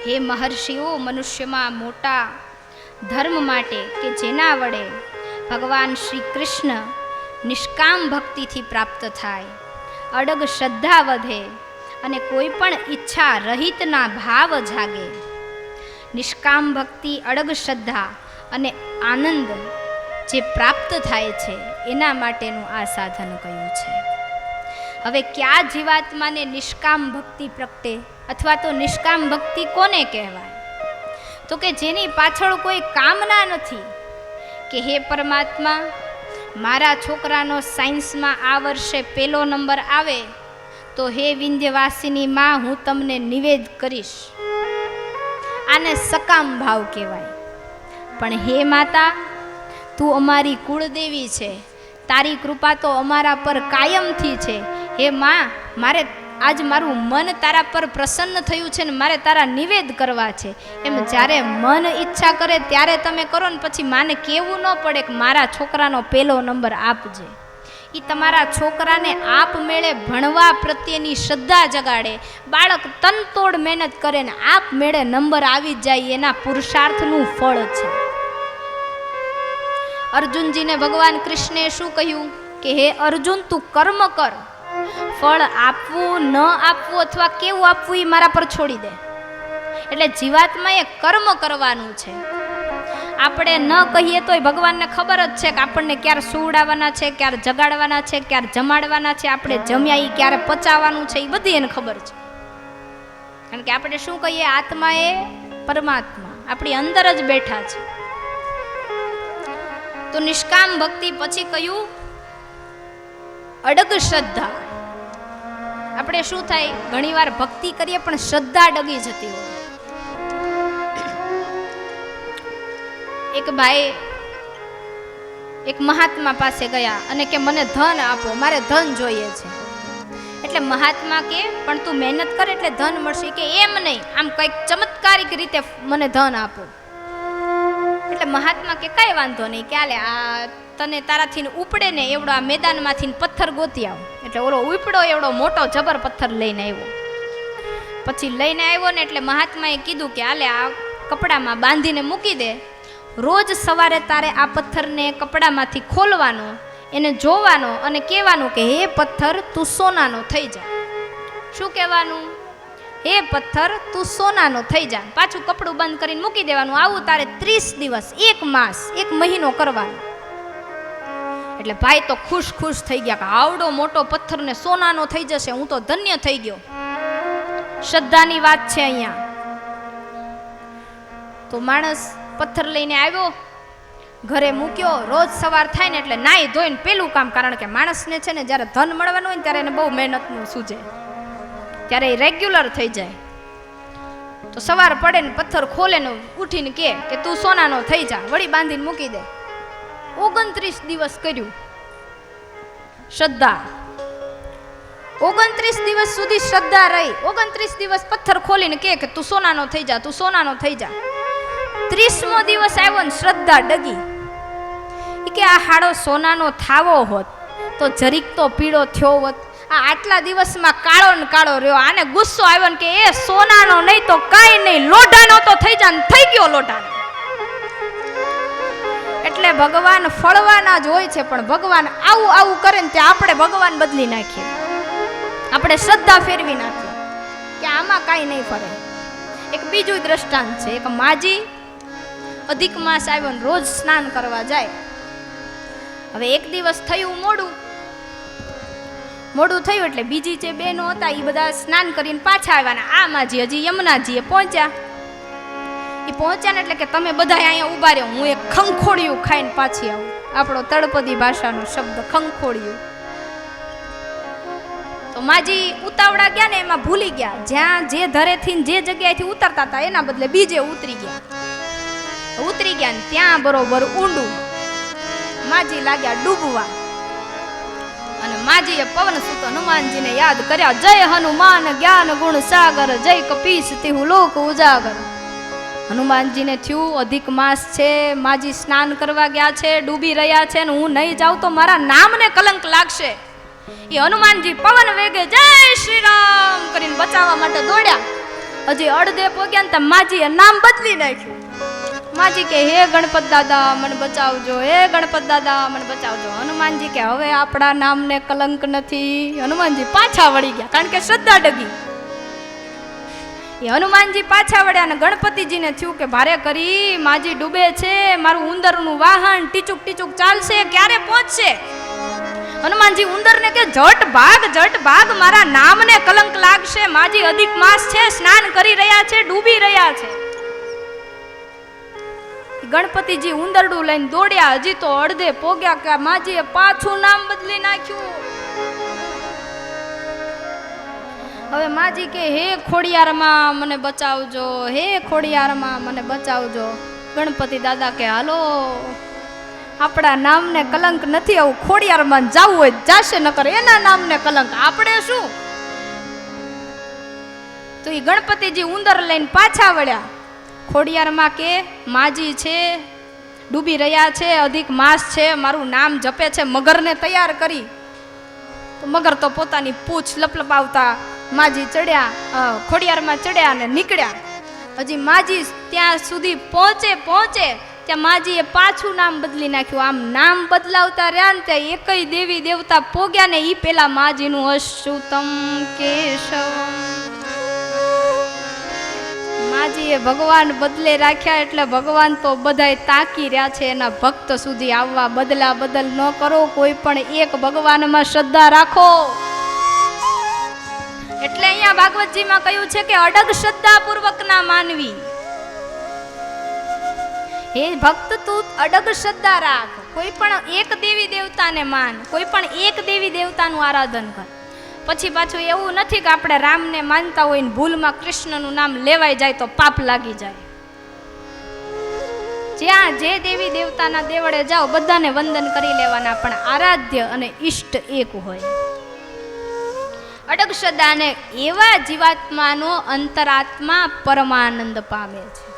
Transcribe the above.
હે મહર્ષિઓ, મનુષ્યમાં મોટા ધર્મ માટે કે જેના વડે ભગવાન શ્રી કૃષ્ણ નિષ્કામ ભક્તિથી પ્રાપ્ત થાય, અડગ શ્રદ્ધા વધે અને કોઈ પણ ઈચ્છા રહિતના ભાવ જાગે. નિષ્કામ ભક્તિ, અડગ શ્રદ્ધા અને આનંદ જે પ્રાપ્ત થાય છે એના માટેનું આ સાધન કહ્યું છે. હવે ક્યાં જીવાત્માને નિષ્કામ ભક્તિ પ્રગટે અથવા તો નિષ્કામ ભક્તિ કોને કહેવાય? તો કે જેની પાછળ કોઈ કામના નથી કે હે પરમાત્મા, મારા છોકરાનો સાયન્સમાં આ વર્ષે પહેલો નંબર આવે તો હે વિંધ્યવાસીની માં, હું તમને નિવેદ કરીશ. આને સકામ ભાવ કહેવાય. પણ હે માતા, તું અમારી કુળદેવી છે, તારી કૃપા તો અમારા પર કાયમથી છે. હે માં, મારે આજ મારું મન તારા પર પ્રસન્ન થયું છે ને મારે તારા નિવેદ કરવા છે. એમ જ્યારે મન ઈચ્છા કરે ત્યારે તમે કરો ને પછી માને કહેવું ન પડે કે મારા છોકરાનો પહેલો નંબર આપજે. એ તમારા છોકરાને આપમેળે ભણવા પ્રત્યેની શ્રદ્ધા જગાડે. બાળક તનતોડ મહેનત કરે ને આપમેળે નંબર આવી જાય, એના પુરુષાર્થનું ફળ છે. અર્જુનજીને ભગવાન કૃષ્ણે શું કહ્યું કે હે અર્જુન, તું કર્મ કર, ફળ આપવું ન આપવું અથવા કેવું આપવું એ મારા પર છોડી દે. એટલે જીવાત્માએ કર્મ કરવાનું છે. આપણે ન કહીએ તોય ભગવાનને ખબર જ છે કે આપણને ક્યારે સુવડાવવાના છે, ક્યારે જગાડવાના છે, ક્યારે જમાડવાના છે, આપણે જમ્યા એ ક્યારે પચાવવાનું છે, એ બધી એને ખબર છે. કારણ કે આપણે શું કહીએ, આત્મા એ પરમાત્મા આપણી અંદર જ બેઠા છે. તો નિષ્કામ ભક્તિ પછી કહ્યું અડગ શ્રદ્ધા. આપણે શું થાય, ઘણીવાર ભક્તિ કરીએ પણ શ્રદ્ધા ડગી જતી હોય. એક ભાઈ એક મહાત્મા પાસે ગયા અને કે મને ધન આપો, મારે ધન જોઈએ છે. એટલે મહાત્મા કે પણ તું મહેનત કર એટલે ધન મળશે. કે એમ નહીં, આમ કંઈક ચમત્કારિક રીતે મને ધન આપો. એટલે મહાત્મા કે કઈ વાંધો નહીં, કે આલે આ તને તારાથી ઉપડે ને એવડો આ મેદાનમાંથી પથ્થર ગોતી આવો. એટલે ઓલો ઉપડો એવડો મોટો જબર પથ્થર લઈને આવ્યો. પછી લઈને આવ્યો ને એટલે મહાત્માએ કીધું કે આલે આ કપડામાં બાંધીને મૂકી દે, રોજ સવારે તારે આ પથ્થરને કપડામાંથી ખોલવાનો, એને જોવાનો અને કહેવાનું કે હે પથ્થર, તું સોનાનો થઈ જા. શું કહેવાનું? હે પથ્થર, તું સોનાનો થઈ જા. પાછું કપડું બંધ કરીને મૂકી દેવાનું. આવું તારે 30 દિવસ, 1 માસ, 1 મહિનો કરવાનો. એટલે ભાઈ તો ખુશ થઈ ગયા કે આવડો મોટો પથ્થર ને સોનાનો થઈ જશે, હું તો ધન્ય થઈ ગયો. શ્રદ્ધાની વાત છે અહીંયા. તો માણસ પથ્થર લઈને આવ્યો, ઘરે મૂક્યો. રોજ સવાર થાય ને એટલે નાઈ ધોઈને પેલું કામ, કારણ કે માણસને છે ને જ્યારે ધન મળવાનું હોય ને ત્યારે એને બહુ મહેનતનું સૂજે, ત્યારે એ રેગ્યુલર થઈ જાય. તો સવાર પડે ને પથ્થર ખોલે ને ઉઠીને કે તું સોનાનો થઈ જા, વળી બાંધીને મૂકી દે. 29 દિવસ કર્યું શ્રદ્ધા. 29 દિવસ સુધી શ્રદ્ધા રહી. 29 દિવસ પથ્થર ખોલીને કે તું સોનાનો થઈ જા, તું સોનાનો થઈ જા. 30મો દિવસ આવ્યો ને શ્રદ્ધા ડગી. કે આ હાડો સોનાનો થાવો હોત તો જરીક તો પીળો થયો હોત. આ આટલા દિવસમાં કાળો ને કાળો રહ્યો. આને ગુસ્સો આવ્યો ને કે એ સોનાનો નહીં તો કાંઈ નહીં, લોઢાનો તો થઈ જા. થઈ ગયો લોઢાનો. એટલે ભગવાન ફળવાના જ હોય છે, પણ ભગવાન આવું આવું કરે ને ત્યાં આપણે ભગવાન બદલી નાખીએ, આપણે શ્રદ્ધા ફેરવી નાખીએ કે આમાં કાંઈ નહીં ફરે. એક બીજું દ્રષ્ટાંત છે. એક માજી અધિક માસ આવ્યો ને રોજ સ્નાન કરવા જાય. હવે એક દિવસ થયું મોડું થયું એટલે બીજી જે બહેનો હતા એ બધા સ્નાન કરીને પાછા આવ્યા. આ માજી હજી યમુનાજીએ પહોંચ્યા. એ પહોંચ્યા ને એટલે કે તમે બધા અહીંયા ઊભા રહ્યો, હું એક ખંખોડિયું ખાઈને પાછી આવું. આપણો તળપદી ભાષાનો શબ્દ ખંખોડિયું. તો માજી ઉતાવળા ગયા ને એમાં ભૂલી ગયા, જ્યાં જે ધરેથી જે જગ્યાએથી ઉતરતા હતા એના બદલે બીજે ઉતરી ગયા ને ત્યાં બરોબર ઊંડું માજી લાગ્યા ડૂબવા. અને માજીએ પવન સુત હનુમાનજીને યાદ કર્યા. જય હનુમાન જ્ઞાન ગુણ સાગર, જય કપીસ તિહુ લોક ઉજાગર. હનુમાનજીને થયું અધિક માસ છે, માજી સ્નાન કરવા ગયા છે, ડૂબી રહ્યા છે, ને હું નહીં જાઉં તો મારા નામને કલંક લાગશે. એ હનુમાનજી પવન વેગે જય શ્રી રામ કરીને બચાવવા માટે દોડ્યા. હજી અડધે પોગ્યા ને માજીએ નામ બદલી નાખ્યું. માજી કે હે ગણપત દાદા મને બચાવજો, હે ગણપત દાદા મને બચાવજો. હનુમાનજી કે હવે આપણા નામને કલંક નથી. હનુમાનજી પાછા વળી ગયા, કારણ કે શ્રદ્ધા ડગી. એ હનુમાનજી પાછા વળ્યા અને ગણપતિજીને થયું કે ભારે કરી માજી ડૂબે છે, મારું ઉંદરનું વાહન ટીચુક ટીચુક ચાલશે, ક્યારે પહોંચશે? હનુમાનજી ઉંદરને કે જટ ભાગ, મારા નામને કલંક લાગશે. માજી અધિક માસ છે, સ્નાન કરી રહ્યા છે, ડૂબી રહ્યા છે. ગણપતિજી ઉંદરડું લઈને દોડ્યા. હજી તો અડધે પોગ્યા કે માજીએ પાછું નામ બદલી નાખ્યું. હવે માજી કે હે ખોડિયારમાં મને બચાવજો, હે ખોડિયારમાં મને બચાવજો. ગણપતિ દાદા કે હાલો આપણા નામને કલંક નથી, આવું ખોડિયારમાં જવું હોય જાશે, નકર એના નામને કલંક આપણે શું? તો એ ગણપતિજી ઉંદર લઈને પાછા વળ્યા. ખોડિયારમાં કે માજી છે, ડૂબી રહ્યા છે, અધિક માસ છે, મારું નામ જપે છે. મગરને તૈયાર કરી. તો મગર તો પોતાની પૂંછ લપલપાવતા માજી ચડ્યા, ખોડિયારમાં ચડ્યા અને નીકળ્યા. હજી માજી ત્યાં સુધી પહોંચે ત્યાં માજીએ પાછું નામ બદલી નાખ્યું. આમ નામ બદલાવતા રહ્યા ને ત્યાં એકય દેવી દેવતા પોગ્યા ને ઈ પેલા માજીનું અચ્યુતમ કેશવમ. માજીએ ભગવાન બદલે રાખ્યા એટલે ભગવાન તો બધાય તાકી રહ્યા છે. એના ભક્ત સુધી આવવા બદલા બદલ ન કરો, કોઈ પણ એક ભગવાનમાં શ્રદ્ધા રાખો. એટલે અહીંયા ભાગવતજીમાં કહ્યું છે કે અડગ શ્રદ્ધા પૂર્વક ના માનવી. હે ભક્ત તું અડગ શ્રદ્ધા રાખ, કોઈ પણ એક દેવી દેવતાને માન, કોઈ પણ એક દેવી દેવતાનું આરાધન કર. પછી પાછું એવું નથી કે આપણે રામને માનતા હોય ને ભૂલમાં કૃષ્ણનું નામ લેવાઈ જાય તો પાપ લાગી જાય. જ્યાં જે દેવી દેવતાના દેવળે જાઓ બધાને વંદન કરી લેવાના, પણ આરાધ્ય અને ઈષ્ટ એક હોય. અડગ શ્રદ્ધાને એવા જીવાત્માનો અંતરાત્મા પરમાનંદ પામે છે.